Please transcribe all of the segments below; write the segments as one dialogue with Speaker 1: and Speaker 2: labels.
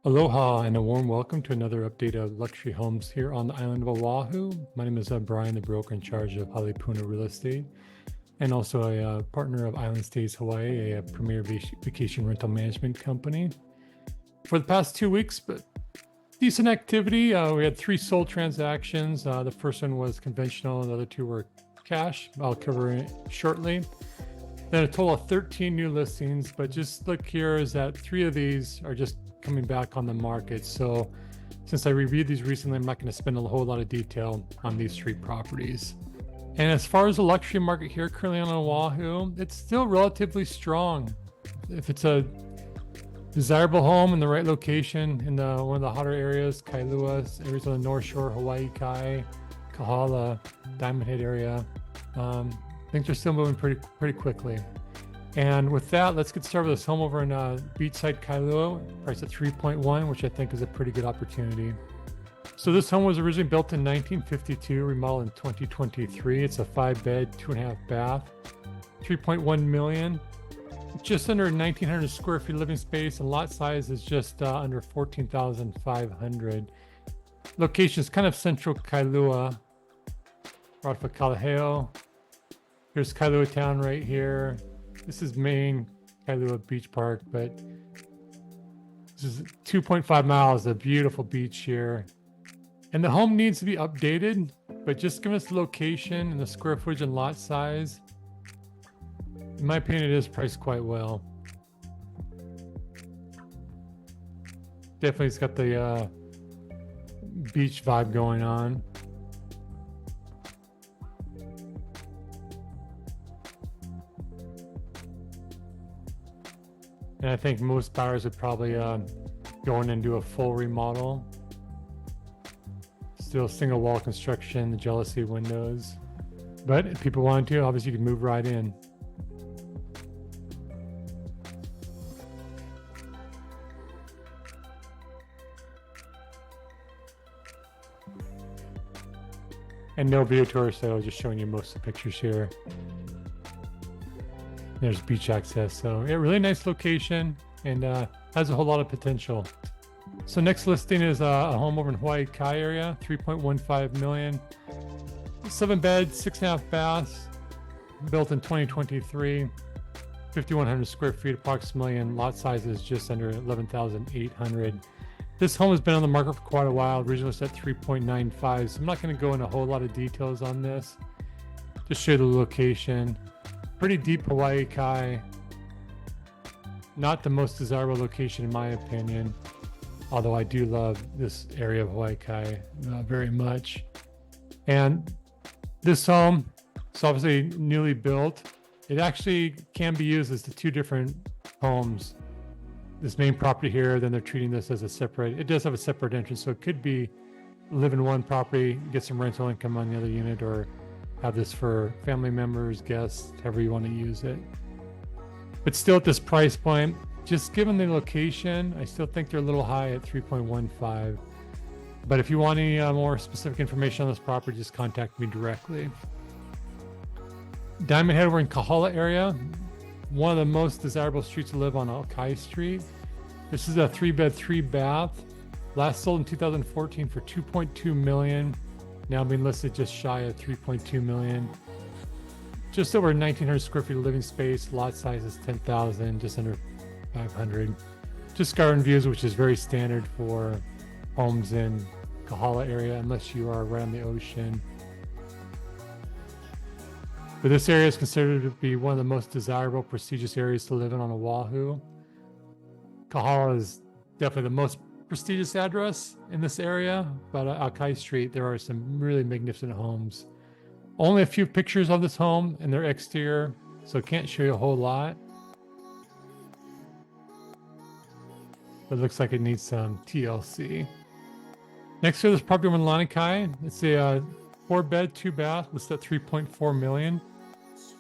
Speaker 1: Aloha and a warm welcome to another update of luxury homes here on the island of Oahu. My name is Bryan, the broker in charge of Haleiwa Real Estate, and also a partner of Island Stays Hawaii, a premier vacation rental management company. For the past 2 weeks, but decent activity. We had 3 sold transactions. The first one was conventional, and the other 2 were cash. I'll cover it shortly. Then a total of 13 new listings, but just look here is that 3 of these are just coming back on the market. So since I reviewed these recently, I'm not going to spend a whole lot of detail on these 3 properties. And as far as the luxury market here currently on Oahu, it's still relatively strong. If it's a desirable home in the right location in one of the hotter areas, Kailua, areas on the North Shore, Hawaii, Kahala, Diamond Head area, things are still moving pretty quickly. And with that, let's get started with this home over in beachside Kailua, priced at 3.1, which I think is a pretty good opportunity. So this home was originally built in 1952, remodeled in 2023. It's a 5-bed, 2.5 bath, 3.1 million, just under 1,900 square feet living space, and lot size is just under 14,500. Location is kind of central Kailua, right off of Kalaheo. Here's Kailua town right here. This is main Kailua Beach Park, but this is 2.5 miles, a beautiful beach here. And the home needs to be updated, but just given its location and the square footage and lot size, in my opinion, it is priced quite well. Definitely it's got the beach vibe going on. And I think most buyers would probably go in and do a full remodel. Still single wall construction, the jealousy windows. But if people wanted to, obviously you can move right in. And no video tour, so just showing you most of the pictures here. There's beach access, so yeah, really nice location and has a whole lot of potential. So next listing is a home over in Hawaii area, 3.15 million, 7 beds, 6.5 baths, built in 2023, 5,100 square feet approximately, and lot size is just under 11,800. This home has been on the market for quite a while. Originally it's at 3.95, so I'm not going to go into a whole lot of details on this. Just show you the location. Pretty deep Hawaii Kai. Not the most desirable location in my opinion, although I do love this area of Hawaii Kai very much. And this home is obviously newly built. It actually can be used as the 2 different homes. This main property here, then they're treating this as a separate, it does have a separate entrance, so it could be live in one property, get some rental income on the other unit, or have this for family members, guests, however you want to use it. But still at this price point, just given the location, I still think they're a little high at 3.15. But if you want any more specific information on this property, just contact me directly. Diamond Head, we're in Kahala area. One of the most desirable streets to live on, Aalapapa Street. This is a 3-bed, 3-bath. Last sold in 2014 for 2.2 million. Now being listed just shy of 3.2 million. Just over 1,900 square feet of living space. Lot size is 10,000, just under 500. Just garden views, which is very standard for homes in Kahala area, unless you are right on the ocean. But this area is considered to be one of the most desirable, prestigious areas to live in on Oahu. Kahala is definitely the most prestigious address in this area, but Aalapapa Street, there are some really magnificent homes. Only a few pictures of this home and their exterior, so can't show you a whole lot. But it looks like it needs some TLC. Next to this property in Lanikai, it's a 4-bed, 2-bath, listed at 3.4 million.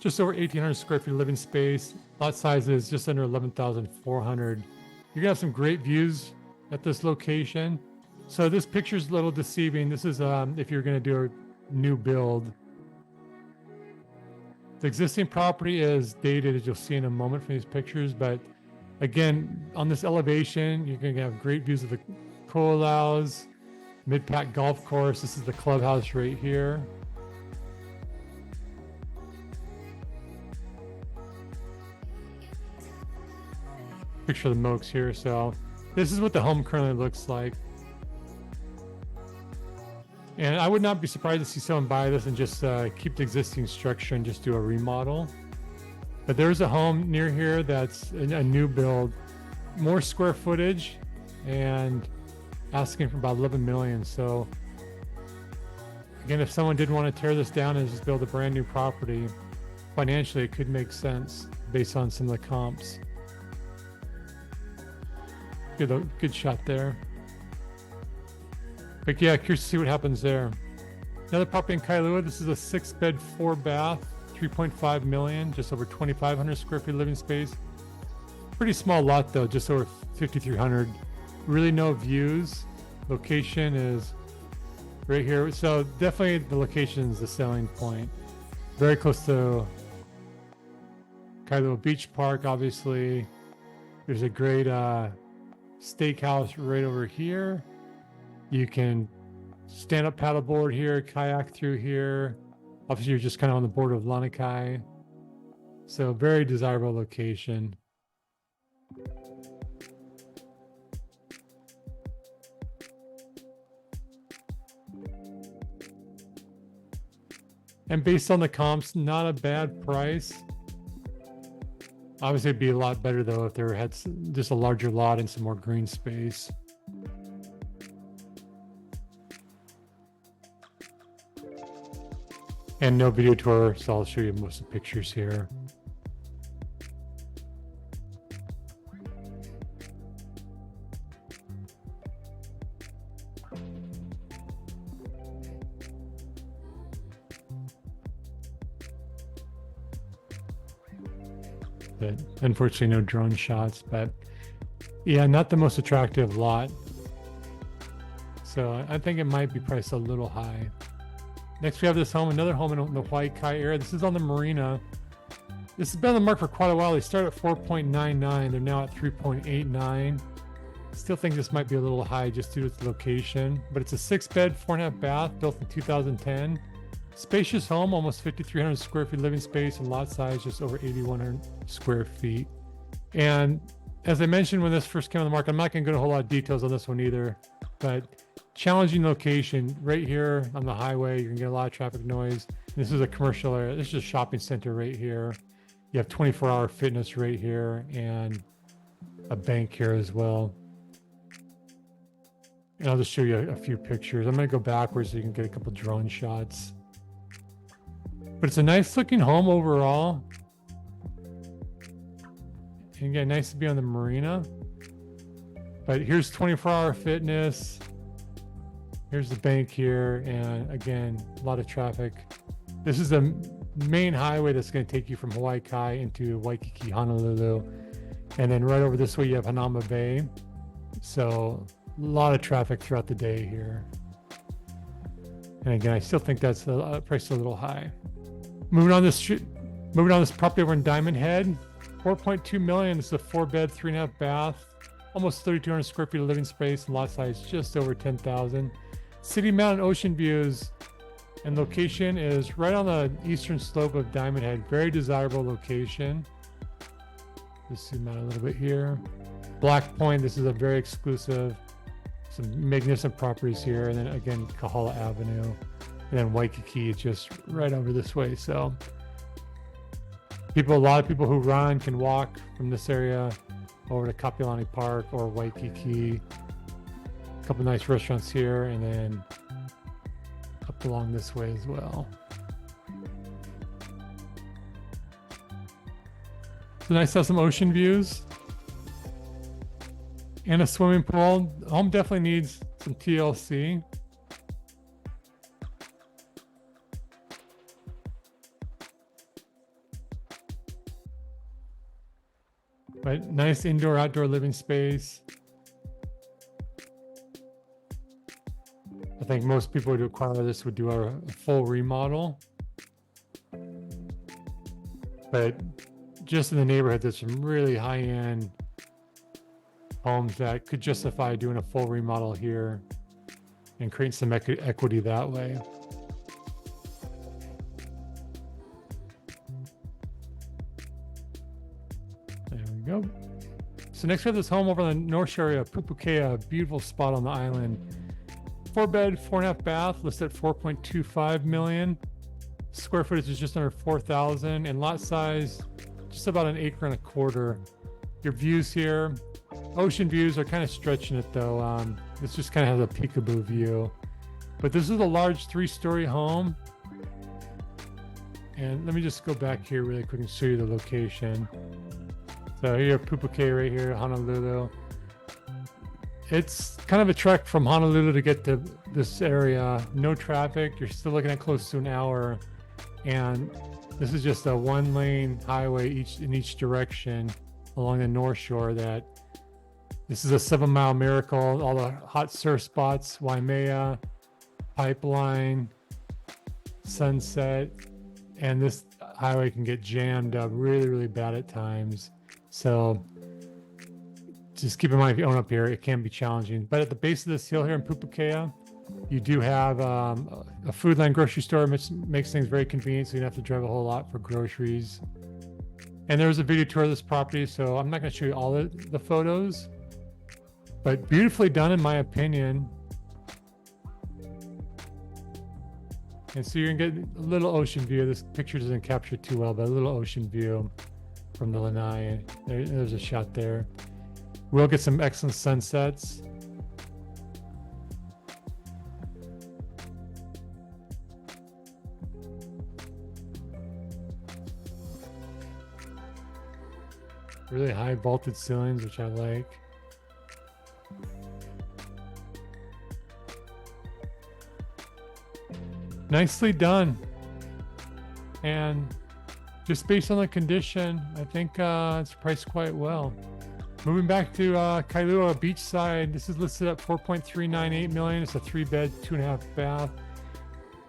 Speaker 1: Just over 1,800 square feet of living space. Lot size is just under 11,400. You're gonna have some great views at this location. So this picture is a little deceiving. This is if you're going to do a new build. The existing property is dated, as you'll see in a moment from these pictures, but Again, on this elevation, you're going to have great views of the Ko'olaus, Mid-Pac Golf Course. This is the clubhouse right here. Picture of the Mokes here. So this is what the home currently looks like. And I would not be surprised to see someone buy this and just keep the existing structure and just do a remodel. But there's a home near here that's a new build, more square footage, and asking for about 11 million. So again, if someone did want to tear this down and just build a brand new property, financially it could make sense based on some of the comps. Good shot there. But yeah, curious to see what happens there. Another property in Kailua. This is a 6-bed, 4-bath, 3.5 million, just over 2,500 square feet living space. Pretty small lot though, just over 5,300. Really no views. Location is right here. So definitely the location is the selling point. Very close to Kailua Beach Park, obviously. There's a great steakhouse right over here. You can stand up paddleboard here, kayak through here. Obviously, you're just kind of on the border of Lanikai. So very desirable location. And based on the comps, not a bad price. Obviously, it'd be a lot better though if there had just a larger lot and some more green space. And no video tour, so I'll show you most of the pictures here. But unfortunately, no drone shots, but yeah, not the most attractive lot. So I think it might be priced a little high. Next, we have this home, another home in the Hawai'i area. This is on the marina. This has been on the market for quite a while. They started at 4.99. They're now at 3.89. Still think this might be a little high just due to its location, but it's a 6-bed, 4.5 bath, built in 2010. Spacious home, almost 5,300 square feet living space, and lot size just over 8,100 square feet. And as I mentioned when this first came on the market, I'm not going to go into a whole lot of details on this one either, but challenging location right here on the highway. You're gonna get a lot of traffic noise. This is a commercial area. This is a shopping center right here. You have 24-hour fitness right here and a bank here as well. And I'll just show you a few pictures. I'm gonna go backwards so you can get a couple drone shots. But it's a nice looking home overall. And again, nice to be on the marina. But here's 24-hour fitness. Here's the bank here, and again, a lot of traffic. This is the main highway that's going to take you from Hawaii into Waikiki, Honolulu. And then right over this way, you have Hanauma Bay. So a lot of traffic throughout the day here. And again, I still think that's priced a little high. Moving on this property over in Diamond Head, 4.2 million. This is a 4-bed, 3.5 bath, almost 3,200 square feet of living space, and lot size just over 10,000. City Mountain ocean views, and location is right on the eastern slope of Diamond Head. Very desirable location. Just zoom out a little bit here. Black Point, this is a very exclusive, some magnificent properties here. And then again, Kahala Avenue. And then Waikiki is just right over this way. So a lot of people who run can walk from this area over to Kapiolani Park or Waikiki. A couple nice restaurants here, and then up along this way as well. So nice to have some ocean views and a swimming pool. Home definitely needs some TLC. But nice indoor outdoor living space. I think most people who acquire this would do a full remodel. But just in the neighborhood, there's some really high-end homes that could justify doing a full remodel here and create some equity that way. There we go. So next we have this home over on the North Shore area, Pupukea, a beautiful spot on the island. 4-bed, 4.5 bath, listed at $4.25 million. Square footage is just under 4,000, and lot size just about 1.25 acres. Your views here, ocean views are kind of stretching it though. This just kind of has a peekaboo view. But this is a large 3-story home. And let me just go back here really quick and show you the location. So here, Pupukea right here, Honolulu. It's kind of a trek from Honolulu to get to this area. No traffic. You're still looking at close to an hour. And this is just a 1-lane highway in each direction along the North Shore. This is a 7-mile miracle. All the hot surf spots, Waimea, Pipeline, Sunset, and this highway can get jammed up really, really bad at times. So just keep in mind, if you own up here, it can be challenging. But at the base of this hill here in Pupukea, you do have a Foodland grocery store, which makes things very convenient, so you don't have to drive a whole lot for groceries. And there's a video tour of this property, so I'm not going to show you all the photos, but beautifully done in my opinion. And so you're going to get a little ocean view. This picture doesn't capture it too well, but a little ocean view from the lanai. There's a shot there. We'll get some excellent sunsets. Really high vaulted ceilings, which I like. Nicely done. And just based on the condition, I think it's priced quite well. Moving back to Kailua beachside, this is listed at $4.398 million. It's a 3-bed, 2.5 bath.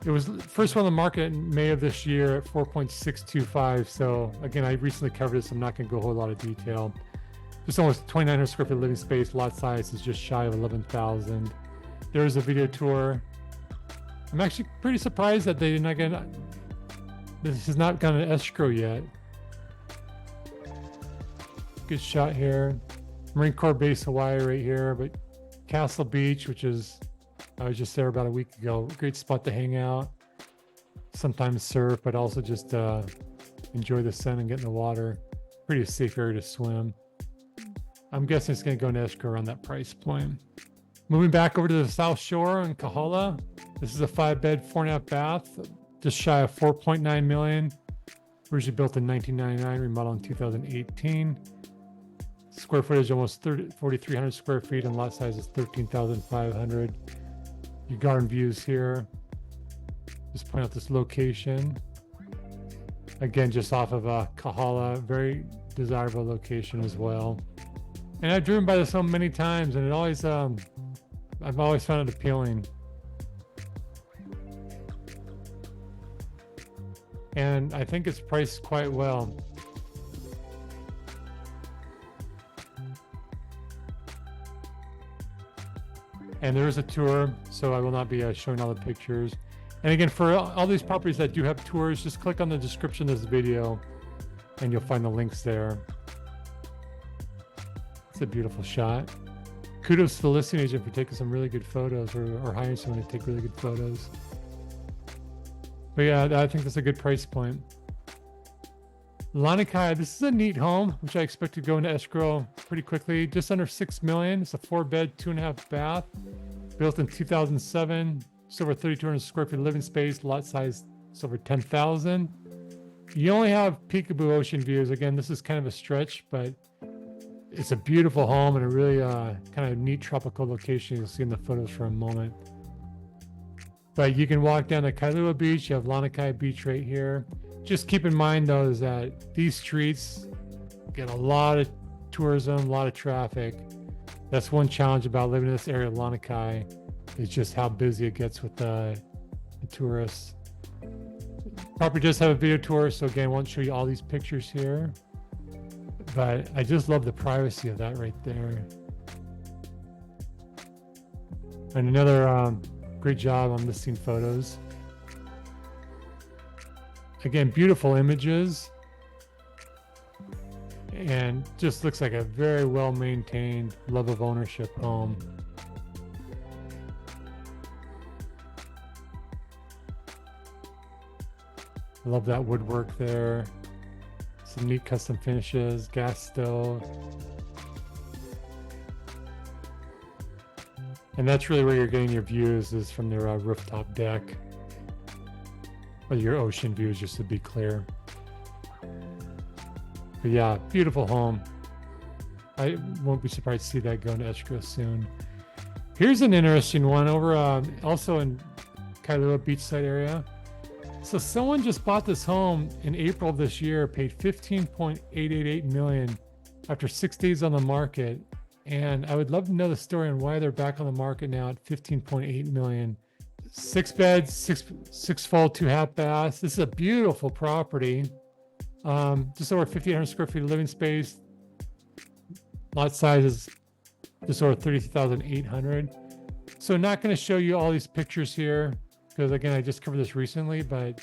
Speaker 1: It was first one on the market in May of this year at $4.625. So again, I recently covered this. I'm not going to go a whole lot of detail. Just almost 2,900 square feet living space. Lot size is just shy of 11,000. There's a video tour. I'm actually pretty surprised that they did not get. This has not gone an escrow yet. Good shot here. Marine Corps Base, Hawaii, right here. But Castle Beach, which is, I was just there about a week ago. Great spot to hang out. Sometimes surf, but also just enjoy the sun and get in the water. Pretty safe area to swim. I'm guessing it's going to go in escrow around that price point. Moving back over to the South Shore in Kahala. This is a 5-bed, 4.5 bath, just shy of $4.9 million. Originally built in 1999, remodeled in 2018. Square footage almost 4,300 square feet, and lot size is 13,500. Your garden views here. Just point out this location. Again, just off of Kahala, very desirable location as well. And I've driven by this home many times, and it always, I've always found it appealing. And I think it's priced quite well. And there is a tour, so I will not be showing all the pictures. And again, for all these properties that do have tours, just click on the description of this video and you'll find the links there. It's a beautiful shot. Kudos to the listing agent for taking some really good photos, or hiring someone to take really good photos. But yeah, I think that's a good price point. Lanikai, this is a neat home, which I expect to go into escrow pretty quickly. Just under $6 million. It's a 4-bed, 2.5 bath, built in 2007. It's over 3,200 square feet of living space. Lot size is over 10,000. You only have peekaboo ocean views. Again, this is kind of a stretch, but it's a beautiful home and a really kind of neat tropical location. You'll see in the photos for a moment. But you can walk down to Kailua Beach. You have Lanikai Beach right here. Just keep in mind, though, is that these streets get a lot of tourism, a lot of traffic. That's one challenge about living in this area of Lanikai, is just how busy it gets with the tourists. Property does have a video tour, so again, I won't show you all these pictures here. But I just love the privacy of that right there. And another great job on listing photos. Again, beautiful images. And just looks like a very well maintained, love of ownership home. I love that woodwork there. Some neat custom finishes, gas stove. And that's really where you're getting your views, is from their rooftop deck. Or your ocean views, just to be clear. But yeah, beautiful home. I won't be surprised to see that go into escrow soon. Here's an interesting one over also in Kailua beachside area. So someone just bought this home in April of this year, paid $15.888 million after 6 days on the market. And I would love to know the story on why they're back on the market now at $15.8 million. 6 beds, six full, 2 half baths. This is a beautiful property. Just over 1,500 square feet of living space. Lot size is just over 32,800. So not going to show you all these pictures here, because again, I just covered this recently, but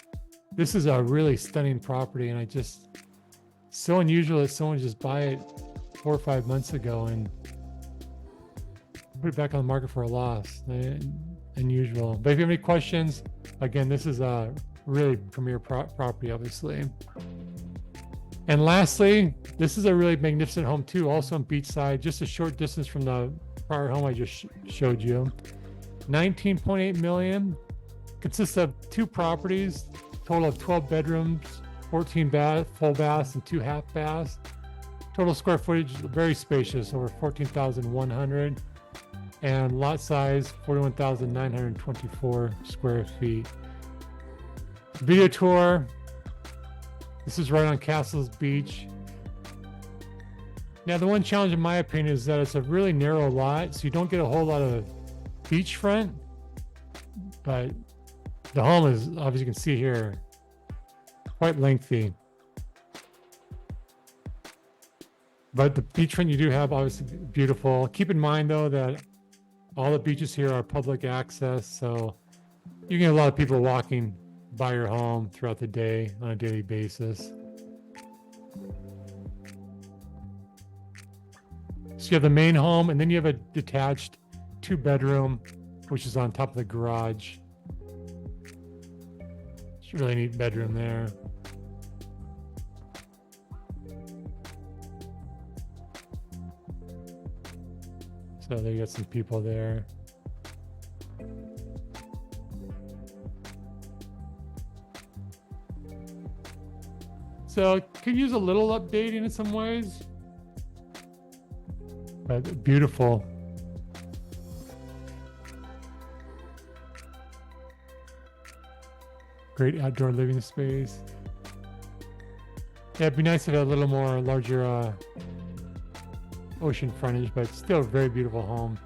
Speaker 1: this is a really stunning property, and so unusual that someone just buy it 4 or 5 months ago and put it back on the market for a loss. Unusual. But if you have any questions, again, this is a really premier property, obviously. And lastly, this is a really magnificent home too, also on beachside, just a short distance from the prior home I just showed you. 19.8 million. Consists of 2 properties, total of 12 bedrooms, 14 full baths, and 2 half baths. Total square footage, very spacious, over 14,100. And lot size, 41,924 square feet. Video tour. This is right on Castles Beach. Now, the one challenge in my opinion is that it's a really narrow lot, so you don't get a whole lot of beachfront, but the home is, obviously you can see here, quite lengthy. But the beachfront you do have, obviously beautiful. Keep in mind though that all the beaches here are public access, so you get a lot of people walking by your home throughout the day on a daily basis. So you have the main home, and then you have a detached 2-bedroom, which is on top of the garage. It's a really neat bedroom there. So there you got some people there. So could use a little updating in some ways, but beautiful. Great outdoor living space. Yeah, it'd be nice if it had a little more larger ocean frontage, but still a very beautiful home.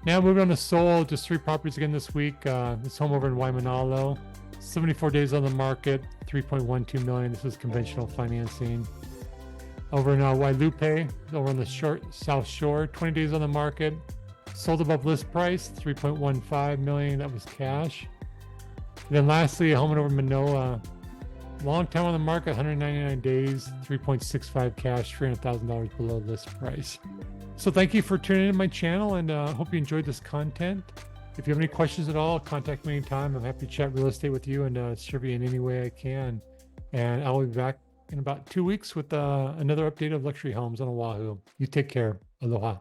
Speaker 1: Now moving on to Seoul, just 3 properties again this week. This home over in Waimanalo, 74 days on the market, 3.12 million. This is conventional financing. Over in Wailupe, over on the South Shore, 20 days on the market, sold above list price, 3.15 million. That was cash. And then lastly, a home over in Manoa, long time on the market, 199 days, 3.65 cash, $300,000 below list price. So thank you for tuning in to my channel, and hope you enjoyed this content. If you have any questions at all, contact me anytime. I'm happy to chat real estate with you and serve you in any way I can. And I'll be back in about 2 weeks with another update of luxury homes on Oahu. You take care. Aloha.